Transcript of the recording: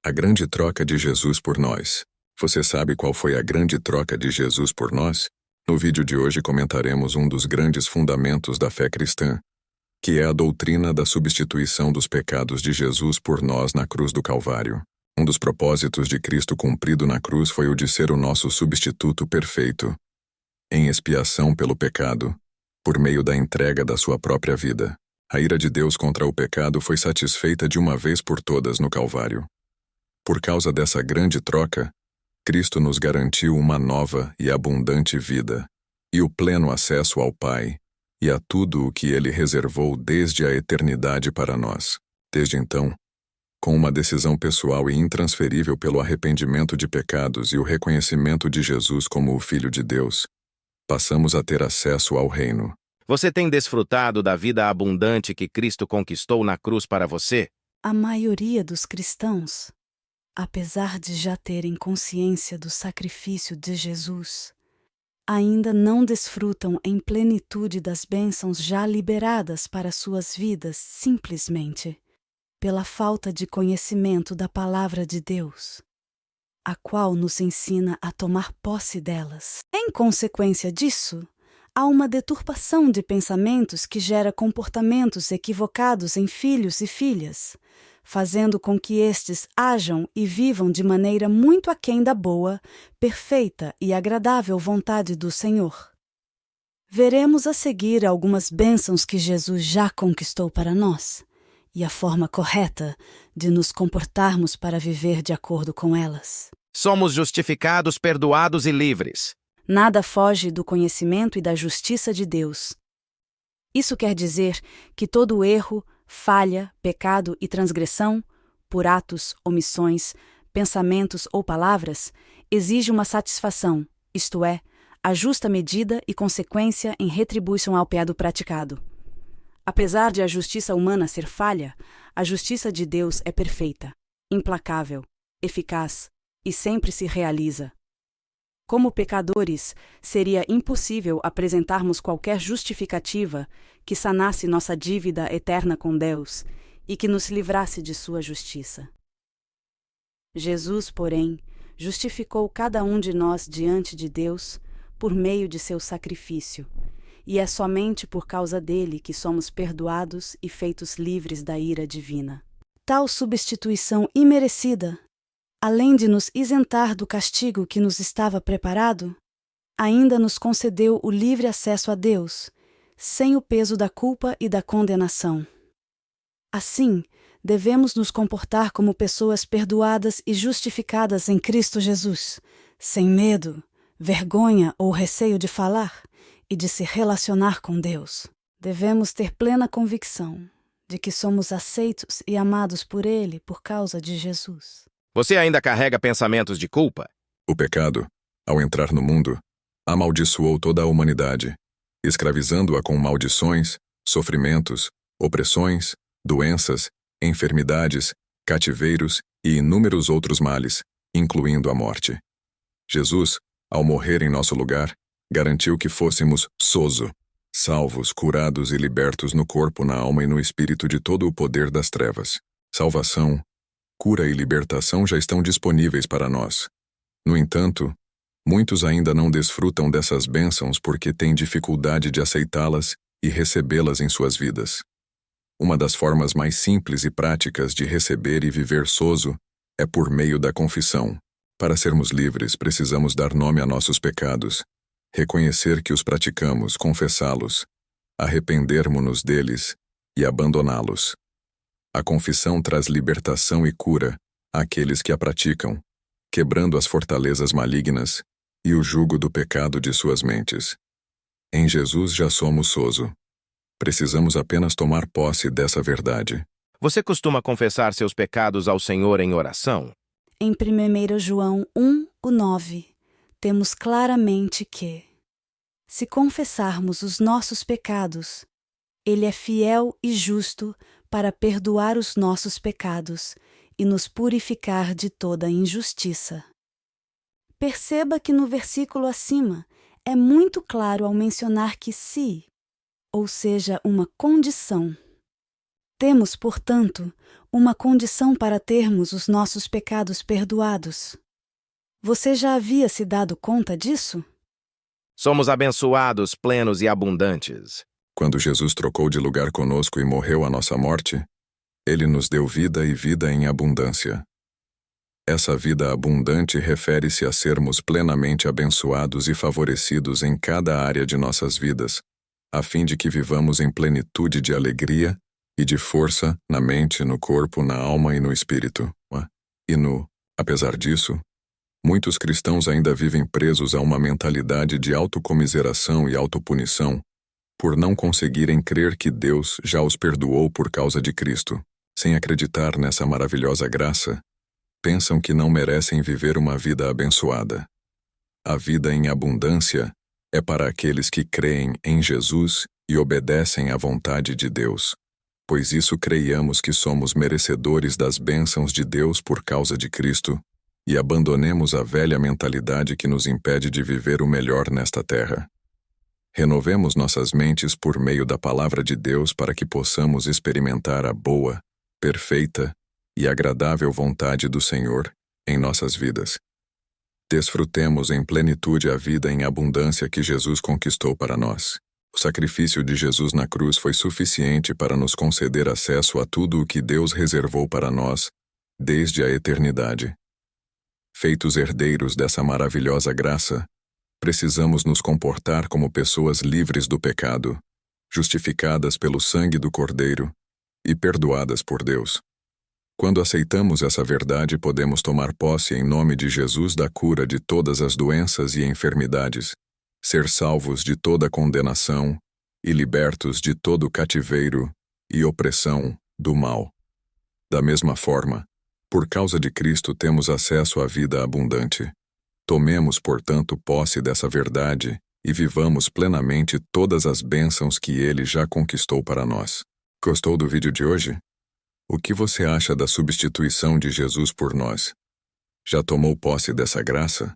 A grande troca de Jesus por nós. Você sabe qual foi a grande troca de Jesus por nós? No vídeo de hoje comentaremos um dos grandes fundamentos da fé cristã, que é a doutrina da substituição dos pecados de Jesus por nós na cruz do Calvário. Um dos propósitos de Cristo cumprido na cruz foi o de ser o nosso substituto perfeito, em expiação pelo pecado, por meio da entrega da sua própria vida. A ira de Deus contra o pecado foi satisfeita de uma vez por todas no Calvário. Por causa dessa grande troca, Cristo nos garantiu uma nova e abundante vida, e o pleno acesso ao Pai, e a tudo o que Ele reservou desde a eternidade para nós. Desde então, com uma decisão pessoal e intransferível pelo arrependimento de pecados e o reconhecimento de Jesus como o Filho de Deus, passamos a ter acesso ao reino. Você tem desfrutado da vida abundante que Cristo conquistou na cruz para você? A maioria dos cristãos, apesar de já terem consciência do sacrifício de Jesus, ainda não desfrutam em plenitude das bênçãos já liberadas para suas vidas simplesmente pela falta de conhecimento da Palavra de Deus, a qual nos ensina a tomar posse delas. Em consequência disso, há uma deturpação de pensamentos que gera comportamentos equivocados em filhos e filhas, fazendo com que estes ajam e vivam de maneira muito aquém da boa, perfeita e agradável vontade do Senhor. Veremos a seguir algumas bênçãos que Jesus já conquistou para nós, e a forma correta de nos comportarmos para viver de acordo com elas. Somos justificados, perdoados e livres. Nada foge do conhecimento e da justiça de Deus. Isso quer dizer que todo erro, falha, pecado e transgressão, por atos, omissões, pensamentos ou palavras, exige uma satisfação, isto é, a justa medida e consequência em retribuição ao pecado praticado. Apesar de a justiça humana ser falha, a justiça de Deus é perfeita, implacável, eficaz e sempre se realiza. Como pecadores, seria impossível apresentarmos qualquer justificativa que sanasse nossa dívida eterna com Deus e que nos livrasse de sua justiça. Jesus, porém, justificou cada um de nós diante de Deus por meio de seu sacrifício, e é somente por causa dele que somos perdoados e feitos livres da ira divina. Tal substituição imerecida, além de nos isentar do castigo que nos estava preparado, ainda nos concedeu o livre acesso a Deus, sem o peso da culpa e da condenação. Assim, devemos nos comportar como pessoas perdoadas e justificadas em Cristo Jesus, sem medo, vergonha ou receio de falar e de se relacionar com Deus. Devemos ter plena convicção de que somos aceitos e amados por Ele por causa de Jesus. Você ainda carrega pensamentos de culpa? O pecado, ao entrar no mundo, amaldiçoou toda a humanidade, escravizando-a com maldições, sofrimentos, opressões, doenças, enfermidades, cativeiros e inúmeros outros males, incluindo a morte. Jesus, ao morrer em nosso lugar, garantiu que fôssemos sozo, salvos, curados e libertos no corpo, na alma e no espírito de todo o poder das trevas. Salvação, cura e libertação já estão disponíveis para nós. No entanto, muitos ainda não desfrutam dessas bênçãos porque têm dificuldade de aceitá-las e recebê-las em suas vidas. Uma das formas mais simples e práticas de receber e viver sozo é por meio da confissão. Para sermos livres, precisamos dar nome a nossos pecados, reconhecer que os praticamos, confessá-los, arrependermo-nos deles e abandoná-los. A confissão traz libertação e cura àqueles que a praticam, quebrando as fortalezas malignas e o jugo do pecado de suas mentes. Em Jesus já somos sozo. Precisamos apenas tomar posse dessa verdade. Você costuma confessar seus pecados ao Senhor em oração? Em 1 João 1:9, temos claramente que, se confessarmos os nossos pecados, Ele é fiel e justo para perdoar os nossos pecados e nos purificar de toda injustiça. Perceba que no versículo acima é muito claro ao mencionar que se, ou seja, uma condição. Temos, portanto, uma condição para termos os nossos pecados perdoados. Você já havia se dado conta disso? Somos abençoados, plenos e abundantes. Quando Jesus trocou de lugar conosco e morreu a nossa morte, ele nos deu vida e vida em abundância. Essa vida abundante refere-se a sermos plenamente abençoados e favorecidos em cada área de nossas vidas, a fim de que vivamos em plenitude de alegria e de força na mente, no corpo, na alma e no espírito. Apesar disso, muitos cristãos ainda vivem presos a uma mentalidade de autocomiseração e autopunição, por não conseguirem crer que Deus já os perdoou por causa de Cristo. Sem acreditar nessa maravilhosa graça, pensam que não merecem viver uma vida abençoada. A vida em abundância é para aqueles que creem em Jesus e obedecem à vontade de Deus, pois isso creiamos que somos merecedores das bênçãos de Deus por causa de Cristo, e abandonemos a velha mentalidade que nos impede de viver o melhor nesta terra. Renovemos nossas mentes por meio da palavra de Deus para que possamos experimentar a boa, perfeita e agradável vontade do Senhor em nossas vidas. Desfrutemos em plenitude a vida em abundância que Jesus conquistou para nós. O sacrifício de Jesus na cruz foi suficiente para nos conceder acesso a tudo o que Deus reservou para nós, desde a eternidade. Feitos herdeiros dessa maravilhosa graça, precisamos nos comportar como pessoas livres do pecado, justificadas pelo sangue do Cordeiro e perdoadas por Deus. Quando aceitamos essa verdade, podemos tomar posse em nome de Jesus da cura de todas as doenças e enfermidades, ser salvos de toda condenação e libertos de todo cativeiro e opressão do mal. Da mesma forma, por causa de Cristo temos acesso à vida abundante. Tomemos, portanto, posse dessa verdade e vivamos plenamente todas as bênçãos que Ele já conquistou para nós. Gostou do vídeo de hoje? O que você acha da substituição de Jesus por nós? Já tomou posse dessa graça?